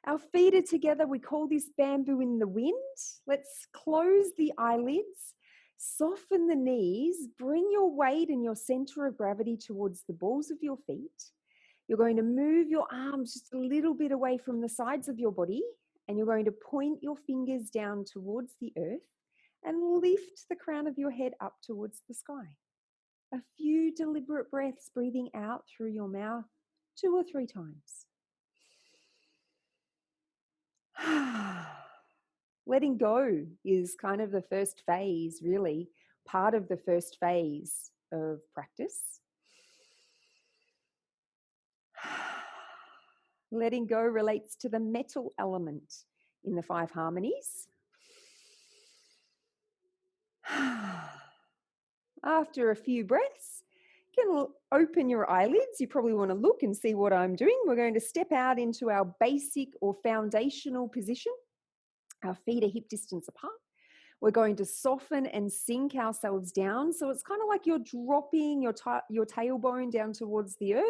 Our feet are together. We call this bamboo in the wind. Let's close the eyelids, soften the knees, bring your weight and your center of gravity towards the balls of your feet. You're going to move your arms just a little bit away from the sides of your body, and you're going to point your fingers down towards the earth and lift the crown of your head up towards the sky. A few deliberate breaths, breathing out through your mouth 2 or 3 times. Letting go is kind of the first phase, really, part of the first phase of practice. Letting go relates to the metal element in the 5 harmonies. After a few breaths, you can open your eyelids. You probably want to look and see what I'm doing. We're going to step out into our basic or foundational position. Our feet are hip distance apart. We're going to soften and sink ourselves down. So it's kind of like you're dropping your tailbone down towards the earth.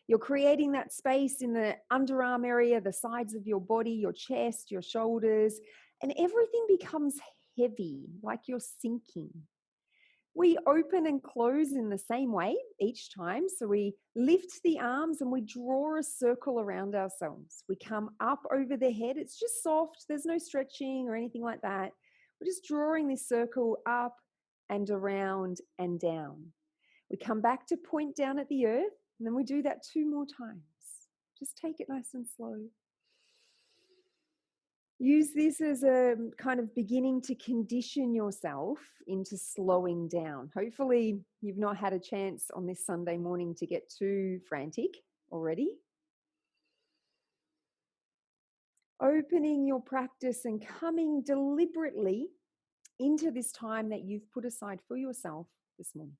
You're creating that space in the underarm area, the sides of your body, your chest, your shoulders, and everything becomes heavy, like you're sinking. We open and close in the same way each time. So we lift the arms and we draw a circle around ourselves. We come up over the head. It's just soft. There's no stretching or anything like that. We're just drawing this circle up and around and down. We come back to point down at the earth, and then we do that 2 more times. Just take it nice and slow. Use this as a kind of beginning to condition yourself into slowing down. Hopefully, you've not had a chance on this Sunday morning to get too frantic already. Opening your practice and coming deliberately into this time that you've put aside for yourself this morning.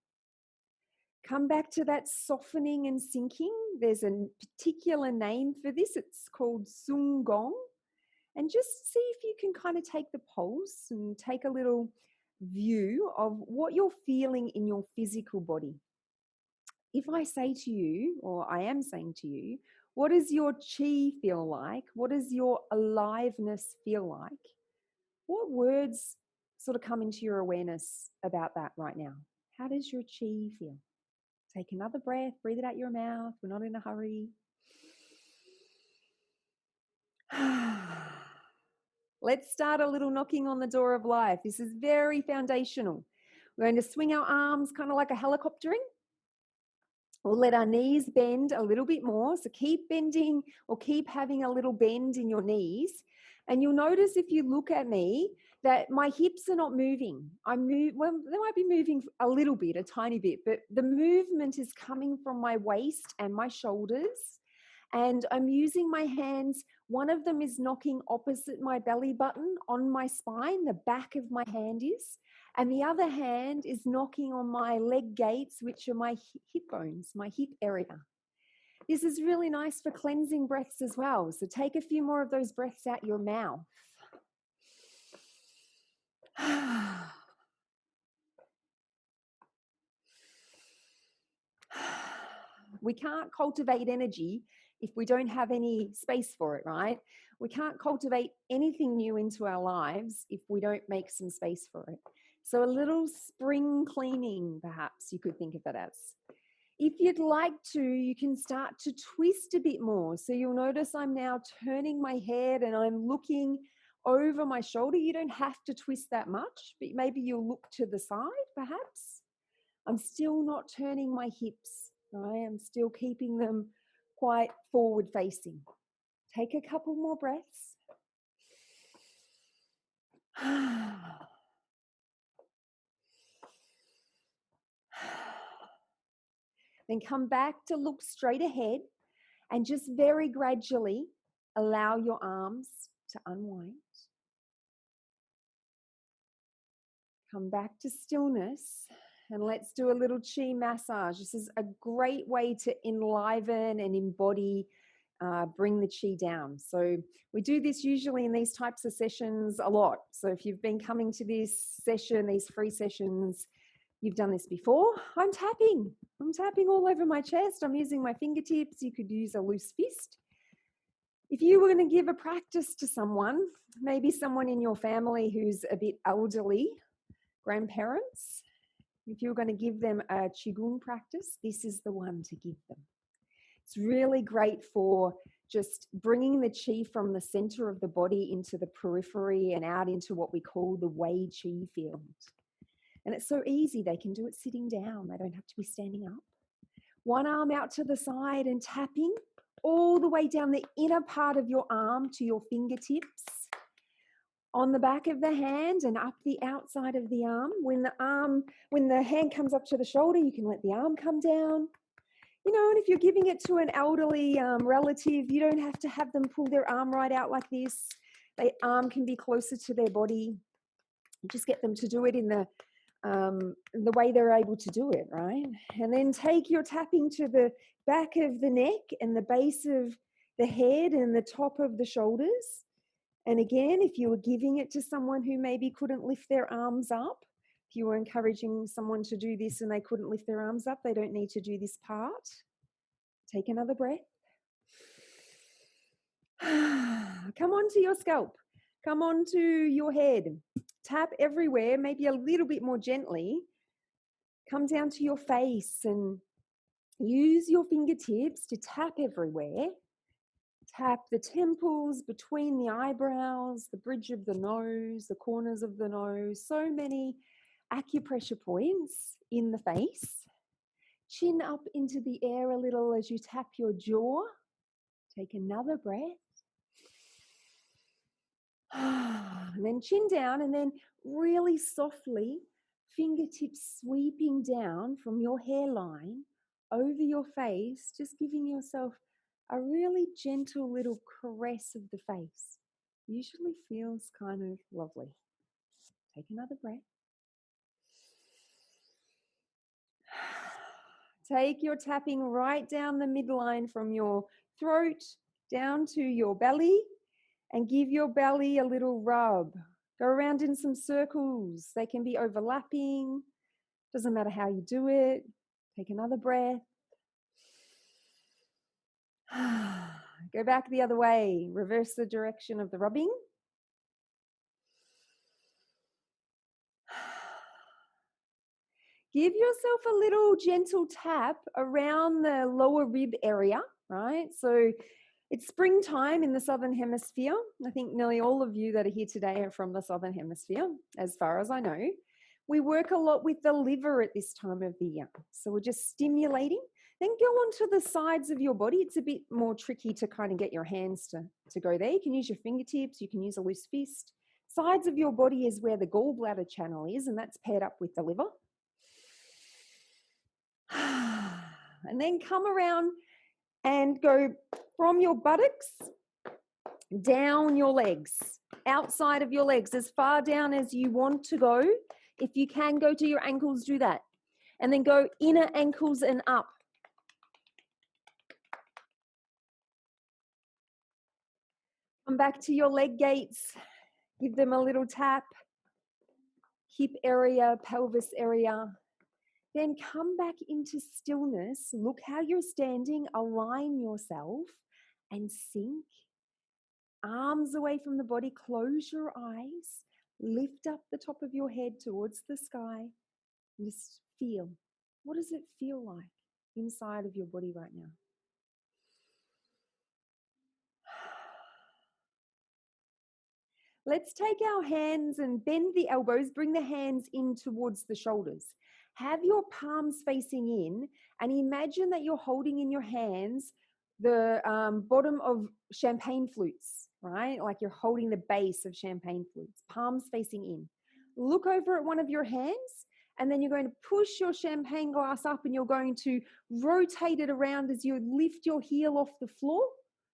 Come back to that softening and sinking. There's a particular name for this. It's called Gong. And just see if you can kind of take the pulse and take a little view of what you're feeling in your physical body. If I say to you, or I am saying to you, what does your chi feel like? What does your aliveness feel like? What words sort of come into your awareness about that right now? How does your chi feel? Take another breath, breathe it out your mouth. We're not in a hurry. Let's start a little knocking on the door of life. This is very foundational. We're going to swing our arms kind of like a helicoptering. We'll let our knees bend a little bit more. So keep bending or keep having a little bend in your knees. And you'll notice if you look at me that my hips are not moving. Well, they might be moving a little bit, a tiny bit, but the movement is coming from my waist and my shoulders. And I'm using my hands. One of them is knocking opposite my belly button on my spine, the back of my hand is. And the other hand is knocking on my leg gates, which are my hip bones, my hip area. This is really nice for cleansing breaths as well. So take a few more of those breaths out your mouth. We can't cultivate energy if we don't have any space for it, right? We can't cultivate anything new into our lives if we don't make some space for it. So a little spring cleaning, perhaps you could think of it as. If you'd like to, you can start to twist a bit more. So you'll notice I'm now turning my head and I'm looking over my shoulder. You don't have to twist that much, but maybe you'll look to the side, perhaps. I'm still not turning my hips. Right? I'm still keeping them quite forward facing. Take a couple more breaths. Then come back to look straight ahead and just very gradually allow your arms to unwind. Come back to stillness. And let's do a little chi massage. This is a great way to enliven and embody, bring the chi down. So we do this usually in these types of sessions a lot. So if you've been coming to this session, these free sessions, you've done this before. I'm tapping all over my chest. I'm using my fingertips. You could use a loose fist. If you were going to give a practice to someone, maybe someone in your family who's a bit elderly, grandparents, if you're going to give them a Qigong practice, this is the one to give them. It's really great for just bringing the qi from the center of the body into the periphery and out into what we call the Wei Qi field. And it's so easy. They can do it sitting down. They don't have to be standing up. One arm out to the side and tapping all the way down the inner part of your arm to your fingertips, on the back of the hand and up the outside of the arm. When the hand comes up to the shoulder, you can let the arm come down. You know, and if you're giving it to an elderly relative, you don't have to have them pull their arm right out like this. Their arm can be closer to their body. You just get them to do it in the way they're able to do it, right? And then take your tapping to the back of the neck and the base of the head and the top of the shoulders. And again, if you were giving it to someone who maybe couldn't lift their arms up, if you were encouraging someone to do this and they couldn't lift their arms up, they don't need to do this part. Take another breath. Come onto your scalp. Come onto your head. Tap everywhere, maybe a little bit more gently. Come down to your face and use your fingertips to tap everywhere. Tap the temples, between the eyebrows, the bridge of the nose, the corners of the nose. So many acupressure points in the face. Chin up into the air a little as you tap your jaw. Take another breath. And then chin down, and then really softly, fingertips sweeping down from your hairline over your face, just giving yourself a really gentle little caress of the face. Usually feels kind of lovely. Take another breath. Take your tapping right down the midline from your throat down to your belly and give your belly a little rub. Go around in some circles. They can be overlapping. Doesn't matter how you do it. Take another breath. Go back the other way. Reverse the direction of the rubbing. Give yourself a little gentle tap around the lower rib area, right? So it's springtime in the Southern Hemisphere. I think nearly all of you that are here today are from the Southern Hemisphere, as far as I know. We work a lot with the liver at this time of the year. So we're just stimulating. Then go onto the sides of your body. It's a bit more tricky to kind of get your hands to go there. You can use your fingertips. You can use a loose fist. Sides of your body is where the gallbladder channel is, and that's paired up with the liver. And then come around and go from your buttocks down your legs, outside of your legs, as far down as you want to go. If you can go to your ankles, do that. And then go inner ankles and up. Come back to your leg gates. Give them a little tap. Hip area, pelvis area. Then come back into stillness. Look how you're standing. Align yourself and sink. Arms away from the body. Close your eyes. Lift up the top of your head towards the sky. And just feel. What does it feel like inside of your body right now? Let's take our hands and bend the elbows. Bring the hands in towards the shoulders. Have your palms facing in and imagine that you're holding in your hands the bottom of champagne flutes, right? Like you're holding the base of champagne flutes, palms facing in. Look over at one of your hands and then you're going to push your champagne glass up and you're going to rotate it around as you lift your heel off the floor.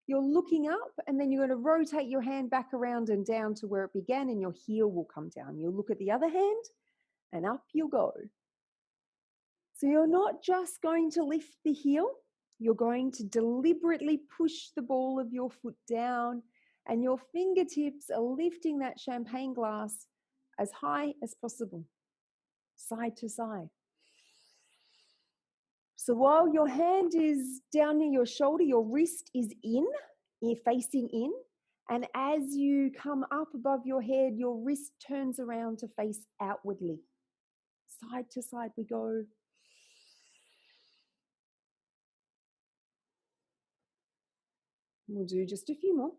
You're looking up and then you're going to rotate your hand back around and down to where it began and your heel will come down. You'll look at the other hand and up you'll go. So you're not just going to lift the heel, you're going to deliberately push the ball of your foot down and your fingertips are lifting that champagne glass as high as possible, side to side. So while your hand is down near your shoulder, your wrist is in, ear facing in. And as you come up above your head, your wrist turns around to face outwardly. Side to side we go. We'll do just a few more.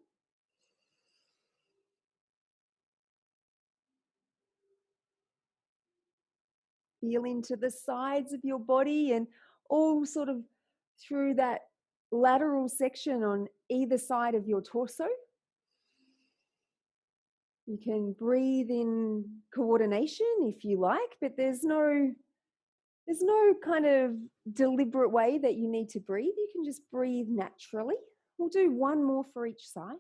Feel into the sides of your body and all sort of through that lateral section on either side of your torso. You can breathe in coordination if you like, but there's no kind of deliberate way that you need to breathe. You can just breathe naturally. We'll do one more for each side.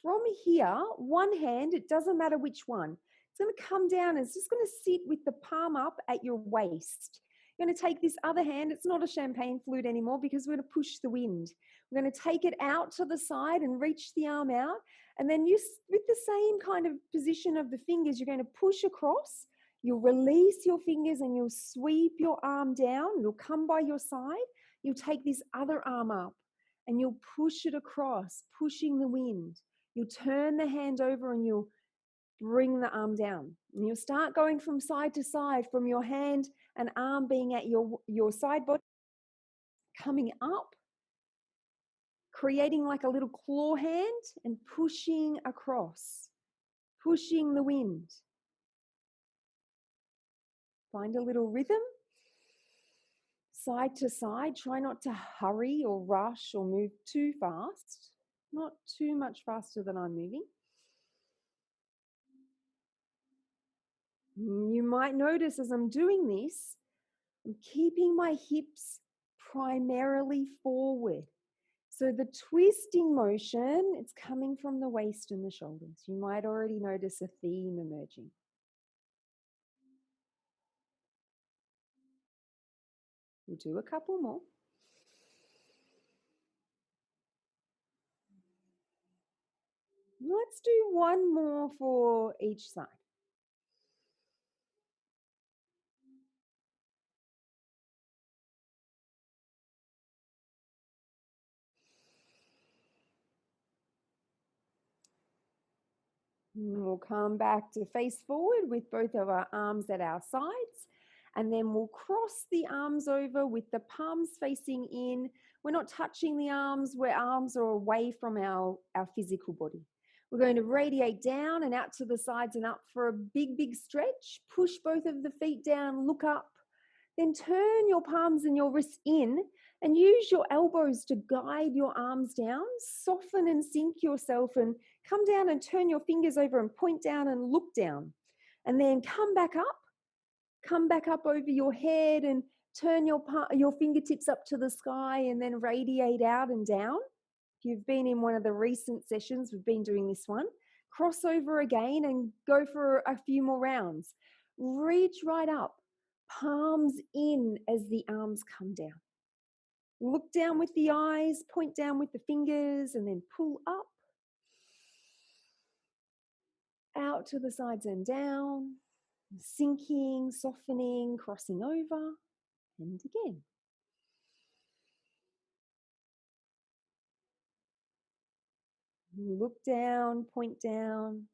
From here, one hand, it doesn't matter which one. It's going to come down. It's just going to sit with the palm up at your waist. You're going to take this other hand. It's not a champagne flute anymore because we're going to push the wind. We're going to take it out to the side and reach the arm out. And then you, with the same kind of position of the fingers, you're going to push across. You'll release your fingers and you'll sweep your arm down. It'll come by your side. You'll take this other arm up and you'll push it across, pushing the wind. You'll turn the hand over and you'll bring the arm down. And you'll start going from side to side, from your hand and arm being at your side body, coming up, creating like a little claw hand and pushing across, pushing the wind. Find a little rhythm. Side to side. Try not to hurry or rush or move too fast. Not too much faster than I'm moving. You might notice as I'm doing this, I'm keeping my hips primarily forward. So the twisting motion, it's coming from the waist and the shoulders. You might already notice a theme emerging. We'll do a couple more. Let's do one more for each side. We'll come back to face forward with both of our arms at our sides. And then we'll cross the arms over with the palms facing in. We're not touching the arms, where arms are away from our physical body. We're going to radiate down and out to the sides and up for a big, big stretch. Push both of the feet down, look up. Then turn your palms and your wrists in and use your elbows to guide your arms down. Soften and sink yourself and come down and turn your fingers over and point down and look down. And then come back up over your head and turn your fingertips up to the sky and then radiate out and down. If you've been in one of the recent sessions, we've been doing this one. Cross over again and go for a few more rounds. Reach right up, palms in as the arms come down. Look down with the eyes, point down with the fingers, and then pull up, out to the sides and down, sinking, softening, crossing over, and again. Look down, point down,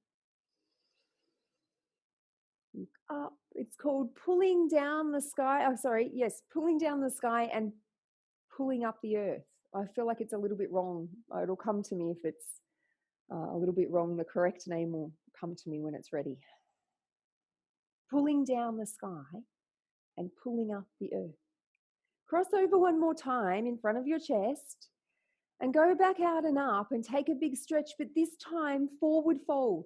look up. It's called pulling down the sky. Pulling down the sky and pulling up the earth. I feel like it's a little bit wrong. It'll come to me if it's a little bit wrong. The correct name will come to me when it's ready. Pulling down the sky and pulling up the earth. Cross over one more time in front of your chest and go back out and up and take a big stretch, but this time forward fold.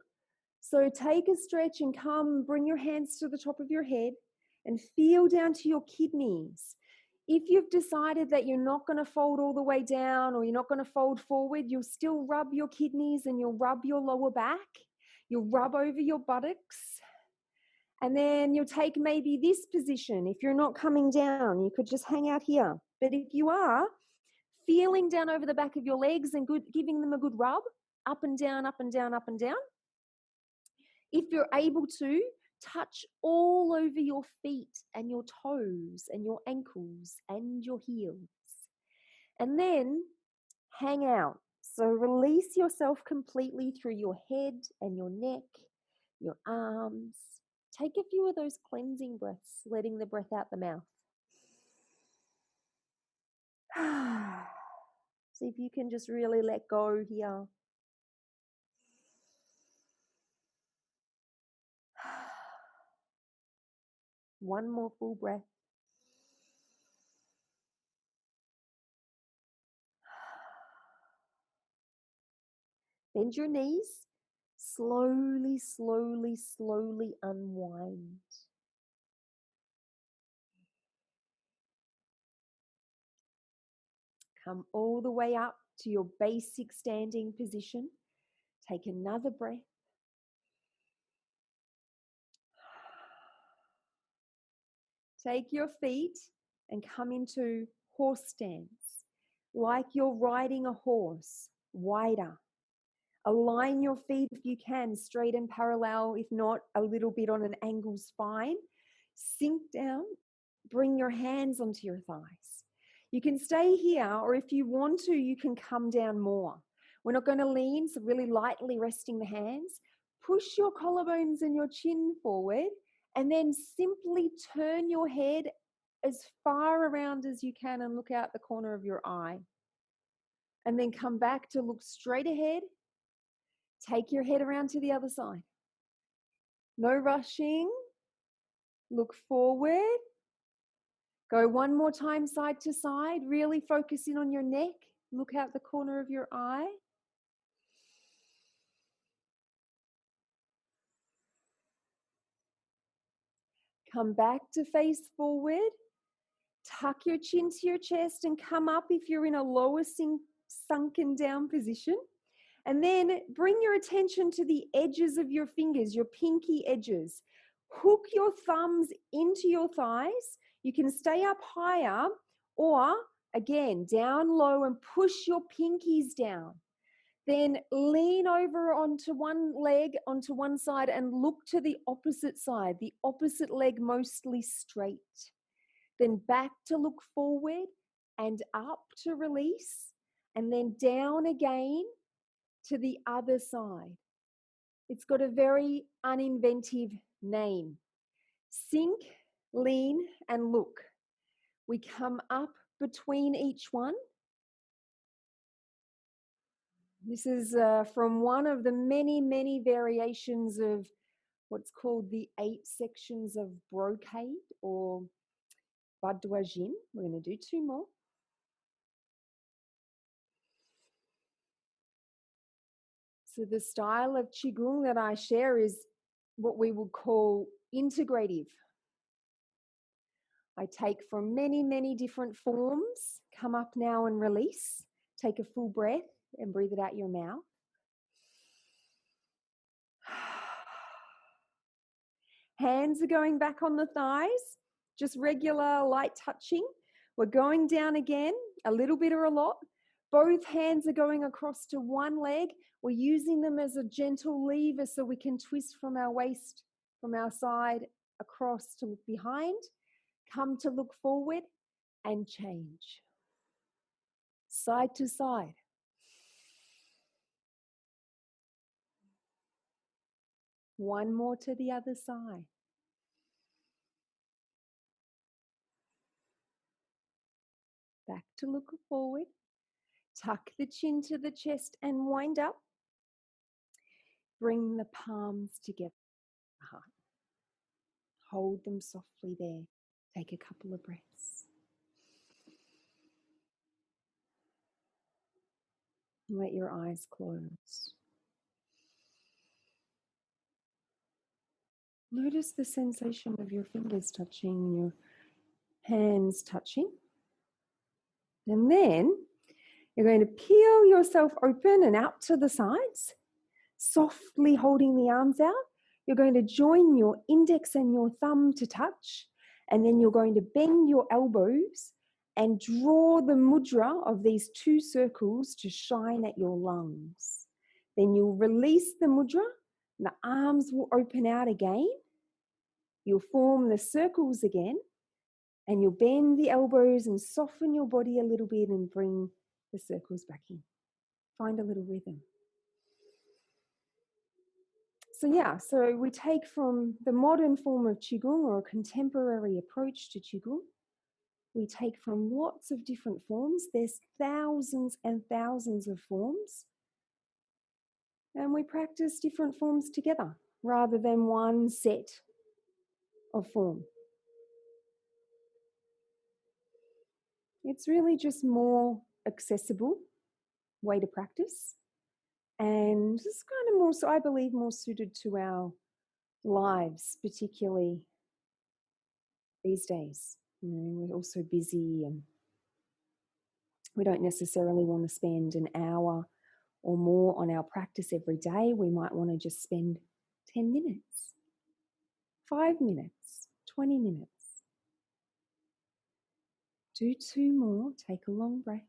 So take a stretch and bring your hands to the top of your head and feel down to your kidneys. If you've decided that you're not going to fold all the way down or you're not going to fold forward, you'll still rub your kidneys and you'll rub your lower back. You'll rub over your buttocks. And then you'll take maybe this position. If you're not coming down, you could just hang out here. But if you are, feeling down over the back of your legs and giving them a good rub, up and down, up and down, up and down. If you're able to, touch all over your feet and your toes and your ankles and your heels. And then hang out. So release yourself completely through your head and your neck, your arms. Take a few of those cleansing breaths, letting the breath out the mouth. See if you can just really let go here. One more full breath. Bend your knees. Slowly, slowly, slowly unwind. Come all the way up to your basic standing position. Take another breath. Take your feet and come into horse stance, like you're riding a horse, wider. Align your feet if you can, straight and parallel, if not a little bit on an angle spine. Sink down, bring your hands onto your thighs. You can stay here, or if you want to, you can come down more. We're not going to lean, so really lightly resting the hands. Push your collarbones and your chin forward, and then simply turn your head as far around as you can and look out the corner of your eye. And then come back to look straight ahead. Take your head around to the other side. No rushing. Look forward. Go one more time side to side. Really focus in on your neck. Look out the corner of your eye. Come back to face forward. Tuck your chin to your chest and come up if you're in a lower sunken down position. And then bring your attention to the edges of your fingers, your pinky edges. Hook your thumbs into your thighs. You can stay up higher, or again, down low and push your pinkies down. Then lean over onto one leg, onto one side, and look to the opposite side, the opposite leg mostly straight. Then back to look forward and up to release, and then down again to the other side. It's got a very uninventive name. Sink, lean, and look. We come up between each one. This is from one of the many, many variations of what's called the 8 sections of brocade or badouajin. We're going to do 2 more. So the style of Qigong that I share is what we would call integrative. I take from many, many different forms. Come up now and release. Take a full breath and breathe it out your mouth. Hands are going back on the thighs, just regular light touching. We're going down again, a little bit or a lot. Both hands are going across to one leg. We're using them as a gentle lever so we can twist from our waist, from our side, across to look behind. Come to look forward and change. Side to side. One more to the other side. Back to look forward. Tuck the chin to the chest and wind up. Bring the palms together. Hold them softly there. Take a couple of breaths. Let your eyes close. Notice the sensation of your fingers touching, your hands touching. And then you're going to peel yourself open and out to the sides, softly holding the arms out. You're going to join your index and your thumb to touch, and then you're going to bend your elbows and draw the mudra of these 2 circles to shine at your lungs. Then you'll release the mudra, The arms will open out again. You'll form the circles again, and you'll bend the elbows and soften your body a little bit and bring the circles back in. Find a little rhythm. So we take from the modern form of Qigong, or a contemporary approach to Qigong, we take from lots of different forms. There's thousands and thousands of forms. And we practice different forms together rather than one set of form. It's really just more accessible way to practice, and it's kind of more, so I believe, more suited to our lives, particularly these days. We're all so busy, and we don't necessarily want to spend an hour or more on our practice every day. We might want to just spend 10 minutes, 5 minutes, 20 minutes. Do 2 more. Take a long breath.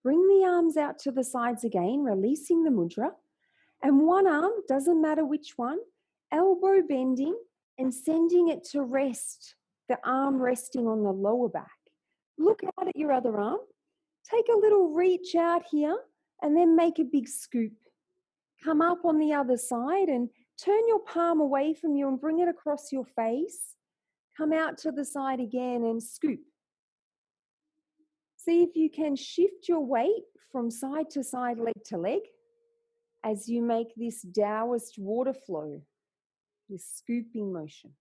Bring the arms out to the sides again, releasing the mudra. And one arm, doesn't matter which one, elbow bending and sending it to rest, the arm resting on the lower back. Look out at your other arm. Take a little reach out here and then make a big scoop. Come up on the other side and turn your palm away from you and bring it across your face. Come out to the side again and scoop. See if you can shift your weight from side to side, leg to leg, as you make this Taoist water flow, this scooping motion.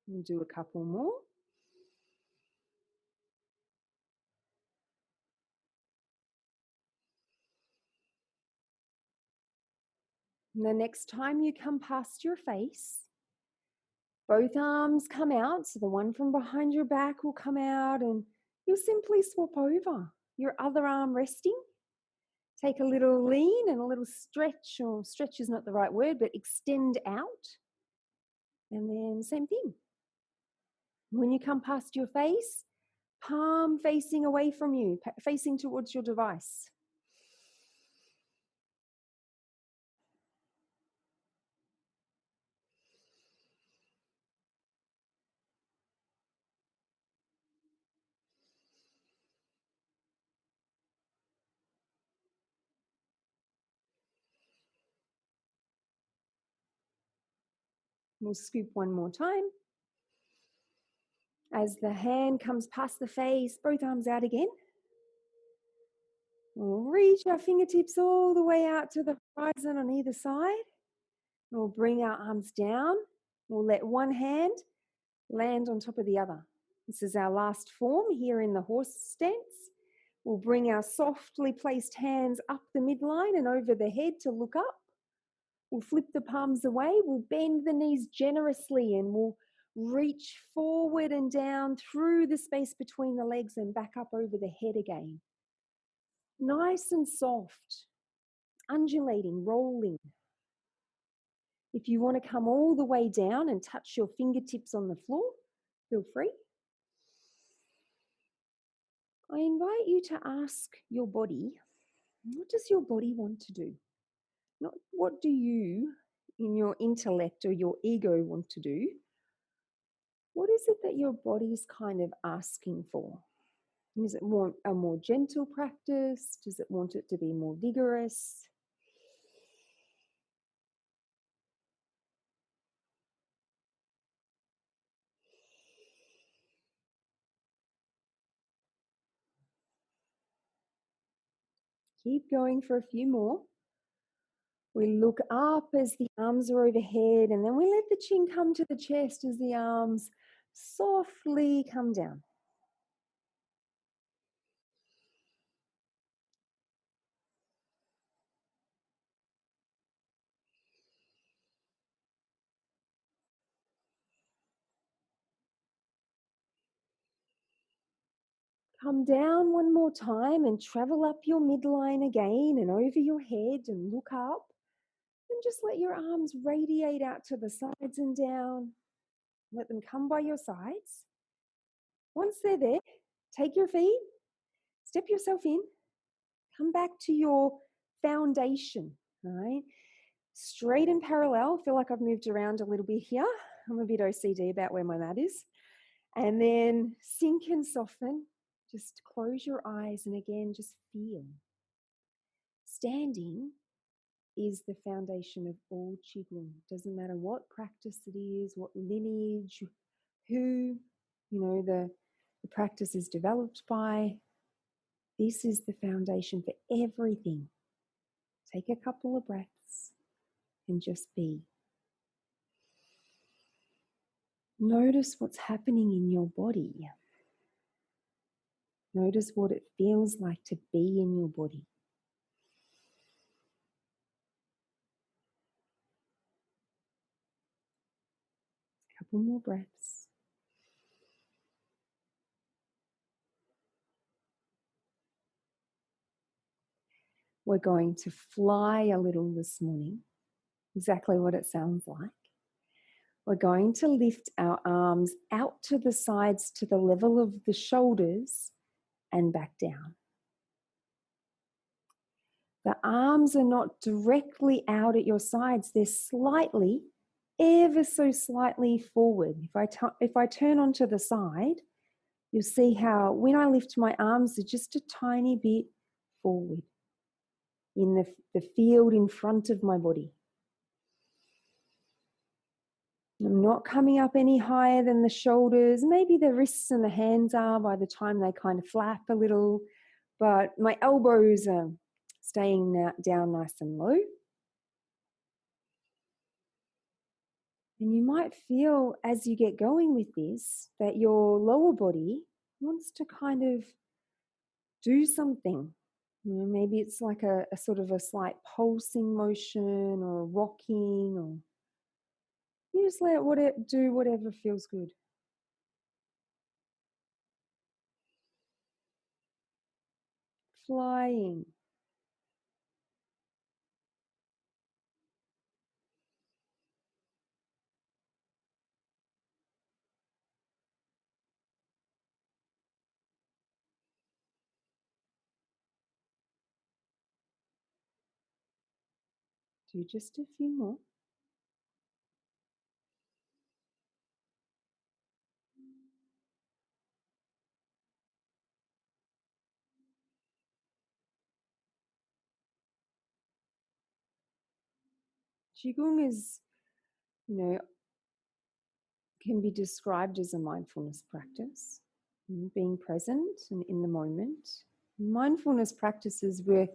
We'll do a couple more. And the next time you come past your face, both arms come out. So the one from behind your back will come out, and you'll simply swap over. Your other arm resting. Take a little lean and a little stretch, or stretch is not the right word, but extend out. And then same thing. When you come past your face, palm facing away from you, facing towards your device. We'll scoop one more time. As the hand comes past the face, both arms out again. We'll reach our fingertips all the way out to the horizon on either side. We'll bring our arms down. We'll let one hand land on top of the other. This is our last form here in the horse stance. We'll bring our softly placed hands up the midline and over the head to look up. We'll flip the palms away. We'll bend the knees generously, and we'll reach forward and down through the space between the legs and back up over the head again. Nice and soft, undulating, rolling. If you want to come all the way down and touch your fingertips on the floor, feel free. I invite you to ask your body, what does your body want to do? Not what do you, in your intellect or your ego, want to do. What is it that your body's kind of asking for? Does it want a more gentle practice? Does it want it to be more vigorous? Keep going for a few more. We look up as the arms are overhead, and then we let the chin come to the chest as the arms softly come down. Come down one more time and travel up your midline again and over your head and look up. And just let your arms radiate out to the sides and down. Let them come by your sides. Once they're there, take your feet, step yourself in, come back to your foundation, all right? Straight and parallel. I feel like I've moved around a little bit here. I'm a bit OCD about where my mat is. And then sink and soften. Just close your eyes and again, just feel. Standing is the foundation of all Qigong. Doesn't matter what practice it is, what lineage, who, the practice is developed by. This is the foundation for everything. Take a couple of breaths and just be. Notice what's happening in your body. Notice what it feels like to be in your body. Couple more breaths. We're going to fly a little this morning. Exactly what it sounds like. We're going to lift our arms out to the sides to the level of the shoulders and back down. The arms are not directly out at your sides. They're slightly, ever so slightly forward. If I turn onto the side, you'll see how when I lift my arms, they're just a tiny bit forward in the field in front of my body. I'm not coming up any higher than the shoulders. Maybe the wrists and the hands are by the time they kind of flap a little, but my elbows are staying down nice and low. And you might feel as you get going with this that your lower body wants to kind of do something. Maybe it's like a sort of a slight pulsing motion or rocking, or you just let it do whatever feels good. Flying. Do just a few more. Qigong is, can be described as a mindfulness practice, being present and in the moment. Mindfulness practices we're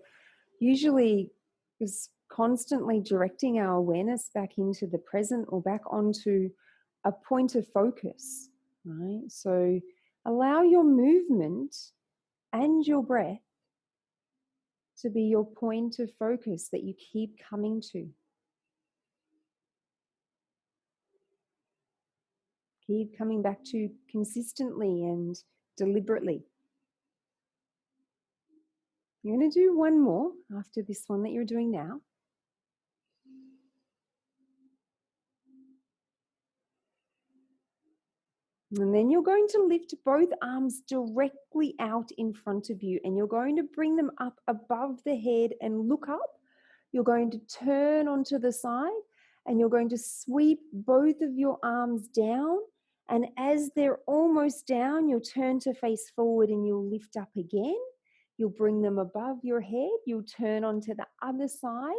usually is constantly directing our awareness back into the present or back onto a point of focus, right? So allow your movement and your breath to be your point of focus that you keep coming to. Keep coming back to consistently and deliberately. You're going to do one more after this one that you're doing now. And then you're going to lift both arms directly out in front of you, and you're going to bring them up above the head and look up. You're going to turn onto the side, and you're going to sweep both of your arms down. And as they're almost down, you'll turn to face forward and you'll lift up again. You'll bring them above your head. You'll turn onto the other side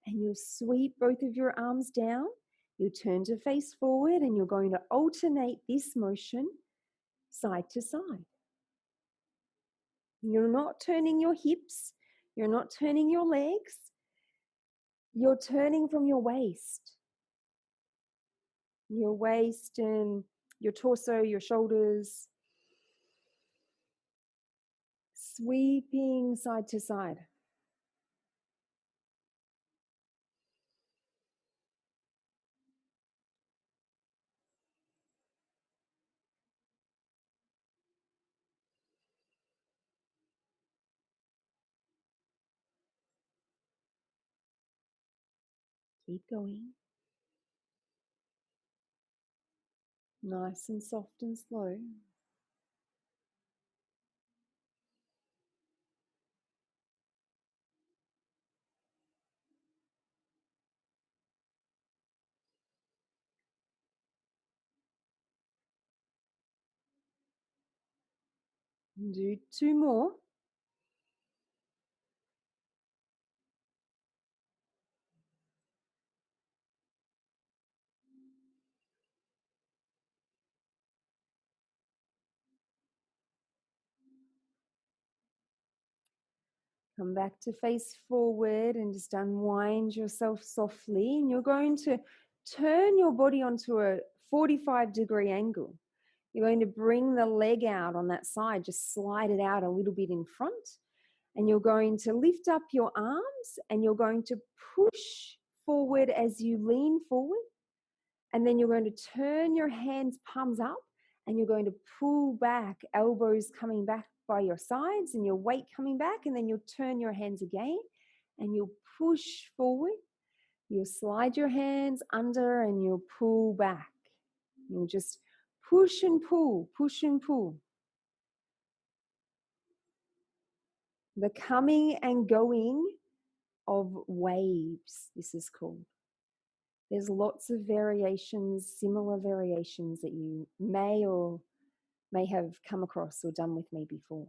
and you'll sweep both of your arms down. You turn to face forward and you're going to alternate this motion side to side. You're not turning your hips. You're not turning your legs. You're turning from your waist. Your waist and your torso, your shoulders. Sweeping side to side. Keep going. Nice and soft and slow. Do 2 more. Come back to face forward and just unwind yourself softly. And you're going to turn your body onto a 45-degree angle. You're going to bring the leg out on that side, just slide it out a little bit in front. And you're going to lift up your arms and you're going to push forward as you lean forward. And then you're going to turn your hands palms up and you're going to pull back, elbows coming back by your sides and your weight coming back. And then you'll turn your hands again and you'll push forward. You'll slide your hands under and you'll pull back. You'll just push and pull, push and pull. The coming and going of waves, this is called. There's lots of variations, similar variations that you may have come across or done with me before.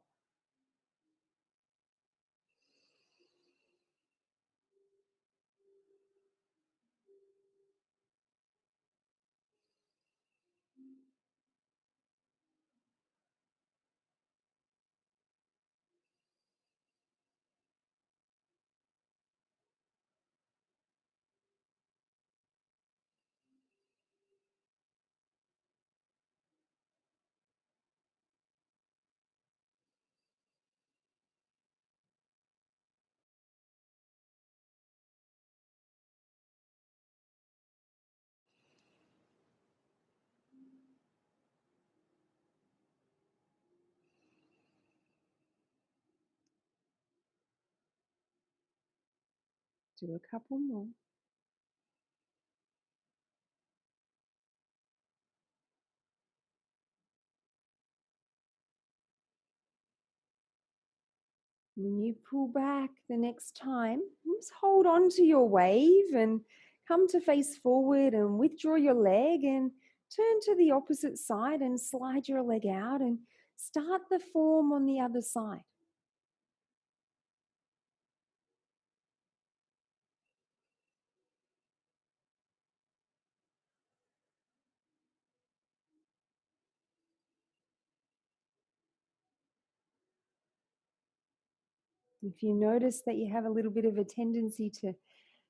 Do a couple more. When you pull back the next time, just hold on to your wave and come to face forward and withdraw your leg and turn to the opposite side and slide your leg out and start the form on the other side. If you notice that you have a little bit of a tendency to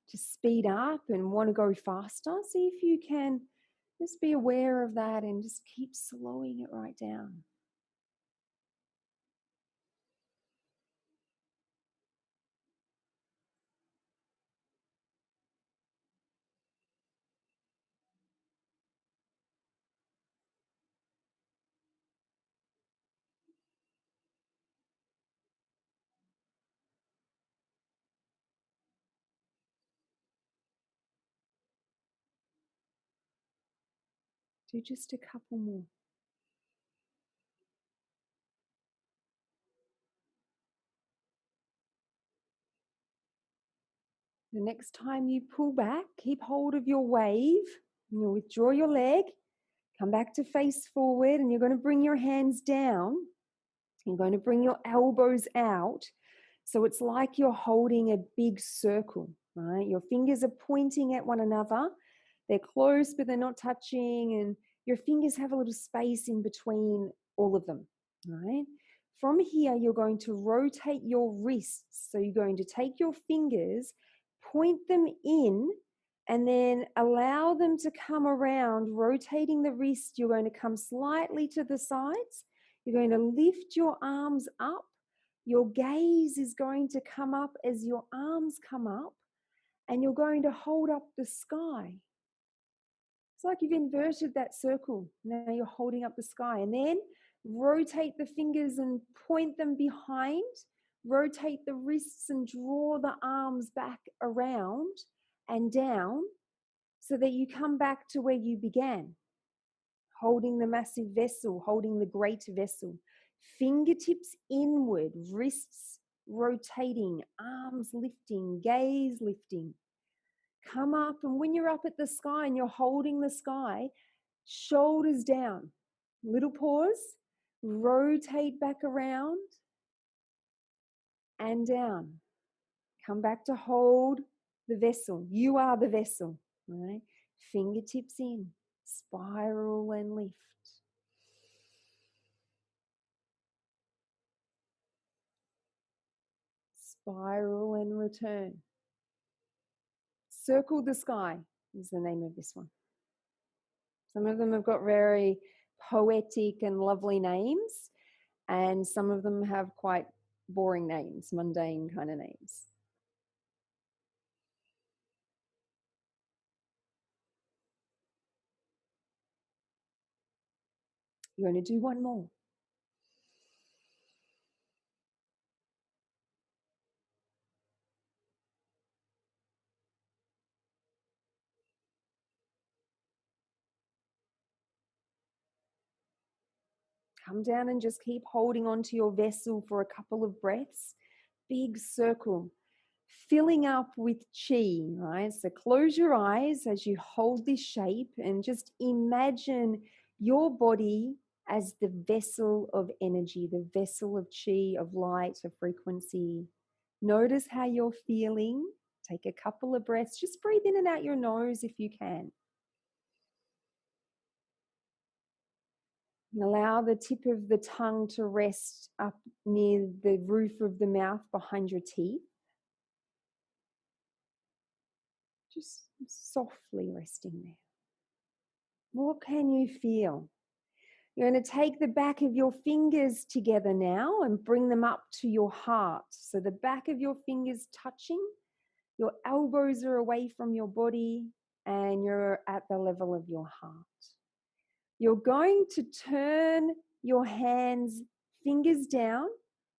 speed up and want to go faster, see if you can just be aware of that and just keep slowing it right down. Do just a couple more. The next time you pull back, keep hold of your wave. And you'll withdraw your leg, come back to face forward, and you're going to bring your hands down. You're going to bring your elbows out. So it's like you're holding a big circle, right? Your fingers are pointing at one another. They're close, but they're not touching. And your fingers have a little space in between all of them, right? From here, you're going to rotate your wrists. So you're going to take your fingers, point them in, and then allow them to come around, rotating the wrist. You're going to come slightly to the sides. You're going to lift your arms up. Your gaze is going to come up as your arms come up, and you're going to hold up the sky. It's like you've inverted that circle. Now you're holding up the sky. And then rotate the fingers and point them behind. Rotate the wrists and draw the arms back around. and down so that you come back to where you began, holding the massive vessel, holding the great vessel. Fingertips inward, wrists rotating, arms lifting, gaze lifting. Come up, and when you're up at the sky and you're holding the sky, shoulders down, little pause, rotate back around and down. Come back to hold the vessel. You are the vessel, right? Fingertips in, spiral and lift. Spiral and return. Circle the sky is the name of this one. Some of them have got very poetic and lovely names, and some of them have quite boring names, mundane kind of names. You're going to do one more. Come down and just keep holding on to your vessel for a couple of breaths. Big circle, filling up with chi, right? So close your eyes as you hold this shape and just imagine your body as the vessel of energy, the vessel of chi, of light, of frequency. Notice how you're feeling. Take a couple of breaths. Just breathe in and out your nose if you can. And allow the tip of the tongue to rest up near the roof of the mouth behind your teeth. Just softly resting there. What can you feel? You're going to take the back of your fingers together now and bring them up to your heart. So the back of your fingers touching, your elbows are away from your body, and you're at the level of your heart. You're going to turn your hands, fingers down,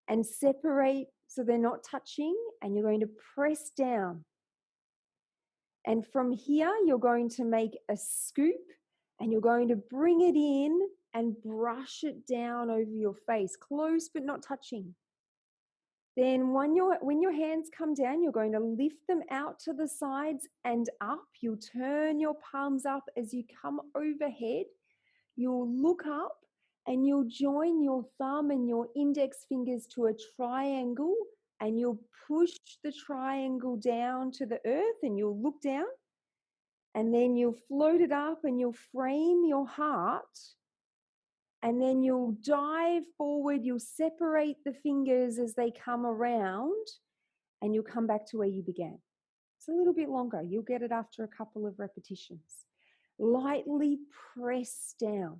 and separate so they're not touching, and you're going to press down. And from here, you're going to make a scoop, and you're going to bring it in and brush it down over your face, close but not touching. Then when your hands come down, you're going to lift them out to the sides and up. You'll turn your palms up as you come overhead. You'll look up and you'll join your thumb and your index fingers to a triangle, and you'll push the triangle down to the earth, and you'll look down, and then you'll float it up and you'll frame your heart, and then you'll dive forward. You'll separate the fingers as they come around, and you'll come back to where you began. It's a little bit longer. You'll get it after a couple of repetitions. Lightly press down.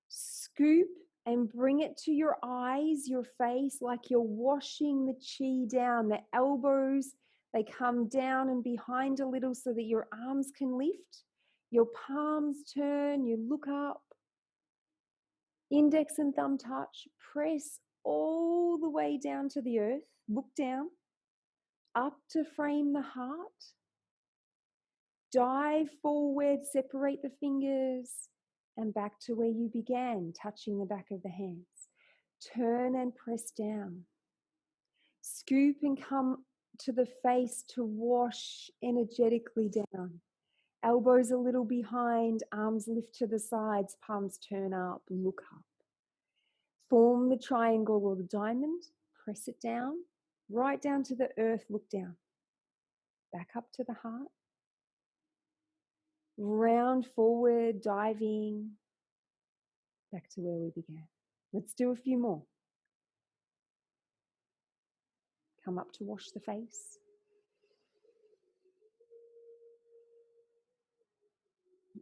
Scoop and bring it to your eyes, your face, like you're washing the chi down. The elbows, they come down and behind a little so that your arms can lift. Your palms turn, you look up. Index and thumb touch. Press all the way down to the earth. Look down. Up to frame the heart. Dive forward, separate the fingers, and back to where you began, touching the back of the hands. Turn and press down. Scoop and come to the face to wash energetically down. Elbows a little behind, arms lift to the sides, palms turn up, look up. Form the triangle or the diamond, press it down, right down to the earth, look down. Back up to the heart. Round forward, diving, back to where we began. Let's do a few more. Come up to wash the face.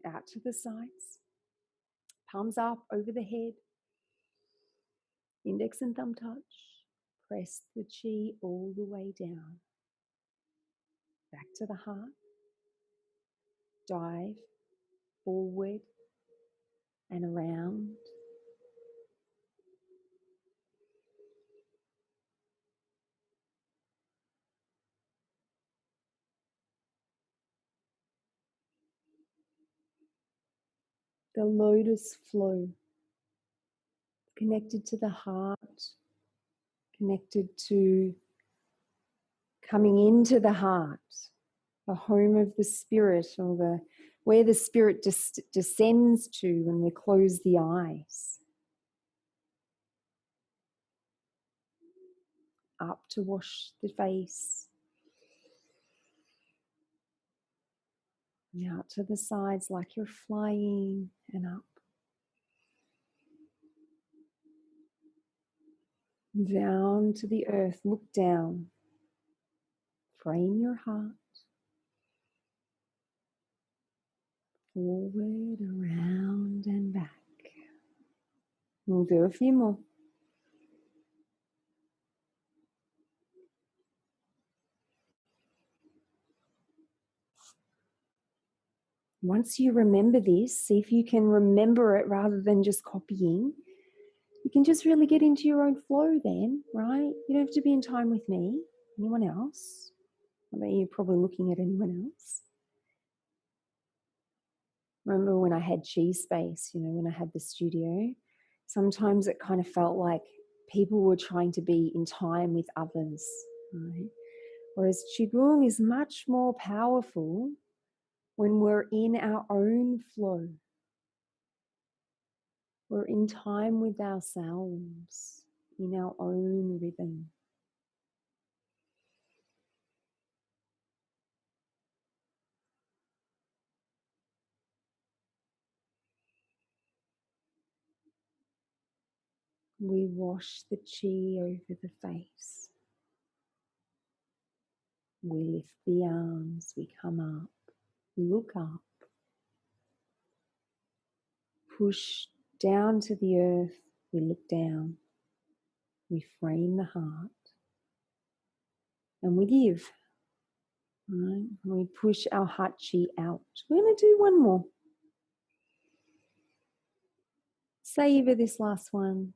Out to the sides. Palms up over the head. Index and thumb touch. Press the chi all the way down. Back to the heart. Dive forward and around. a lotus flow, connected to the heart, connected to coming into the heart, the home of the spirit, or where the spirit descends to when we close the eyes. Up to wash the face. And out to the sides like you're flying, and up. Down to the earth, look down. Frame your heart. Forward, around and back. We'll do a few more. Once you remember this, see if you can remember it rather than just copying. You can just really get into your own flow then, right? You don't have to be in time with me, anyone else. I bet you're probably looking at anyone else. Remember when I had Chi Space, when I had the studio, sometimes it kind of felt like people were trying to be in time with others, right? Whereas Qigong is much more powerful when we're in our own flow. We're in time with ourselves, in our own rhythm. We wash the chi over the face. We lift the arms, we come up, look up, push down to the earth, we look down, we frame the heart, and we give. Right? We push our heart chi out. We're going to do one more. Savor this last one.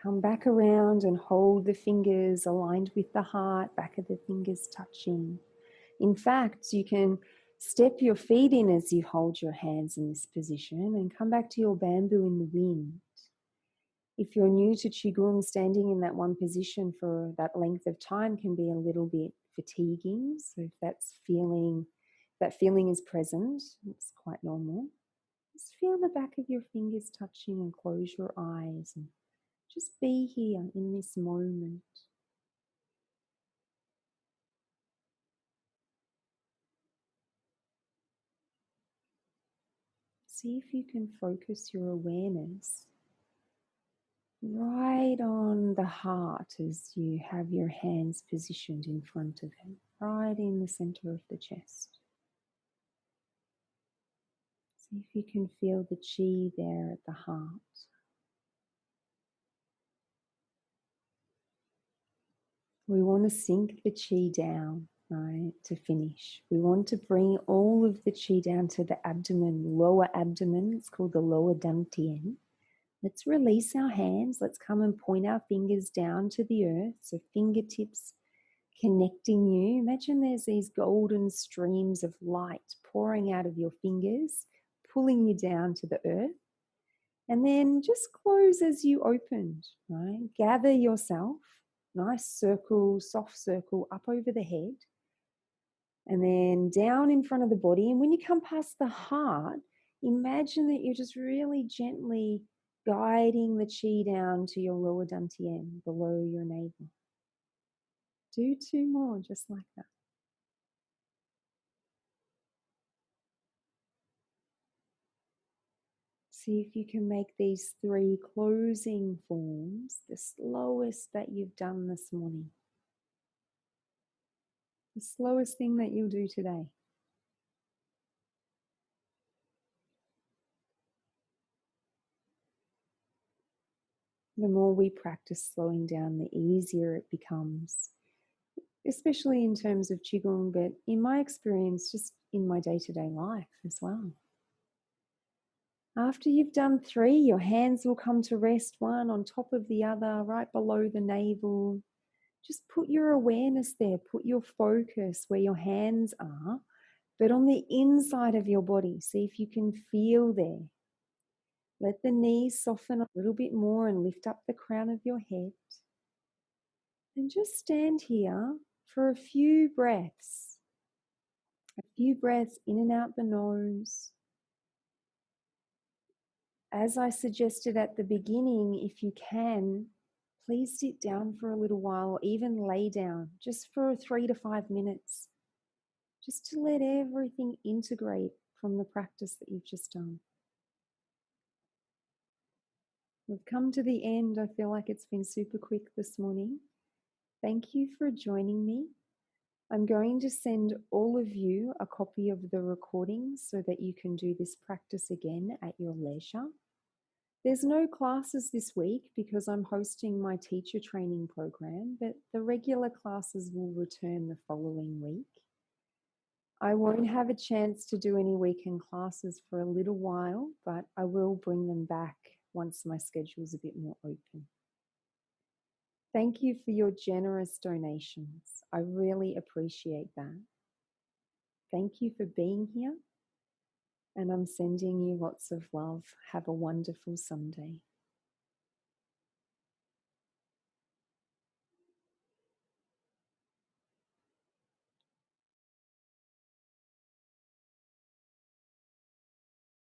Come back around and hold the fingers aligned with the heart, back of the fingers touching. In fact, you can step your feet in as you hold your hands in this position and come back to your bamboo in the wind. If you're new to Qigong, standing in that one position for that length of time can be a little bit fatiguing. So if that feeling is present, it's quite normal. Just feel the back of your fingers touching and close your eyes and just be here in this moment. See if you can focus your awareness right on the heart as you have your hands positioned in front of it, right in the center of the chest. See if you can feel the chi there at the heart. We want to sink the chi down, right, to finish. We want to bring all of the chi down to the abdomen, lower abdomen. It's called the lower dantian. Let's release our hands. Let's come and point our fingers down to the earth. So fingertips connecting you. Imagine there's these golden streams of light pouring out of your fingers, pulling you down to the earth. And then just close as you opened, right? Gather yourself, nice circle, soft circle up over the head. And then down in front of the body. And when you come past the heart, imagine that you're just really gently guiding the chi down to your lower dantian, below your navel. Do two more, just like that. See if you can make these 3 closing forms the slowest that you've done this morning. The slowest thing that you'll do today. The more we practice slowing down, the easier it becomes. especially in terms of Qigong, but in my experience, just in my day-to-day life as well. After you've done 3, your hands will come to rest, one on top of the other, right below the navel. Just put your awareness there, put your focus where your hands are, but on the inside of your body. See if you can feel there. Let the knees soften a little bit more and lift up the crown of your head. And just stand here for a few breaths. A few breaths in and out the nose. As I suggested at the beginning, if you can, please sit down for a little while or even lay down just for 3 to 5 minutes, just to let everything integrate from the practice that you've just done. We've come to the end. I feel like it's been super quick this morning. Thank you for joining me. I'm going to send all of you a copy of the recording so that you can do this practice again at your leisure. There's no classes this week because I'm hosting my teacher training program, but the regular classes will return the following week. I won't have a chance to do any weekend classes for a little while, but I will bring them back once my schedule is a bit more open. Thank you for your generous donations. I really appreciate that. Thank you for being here, and I'm sending you lots of love. Have a wonderful Sunday.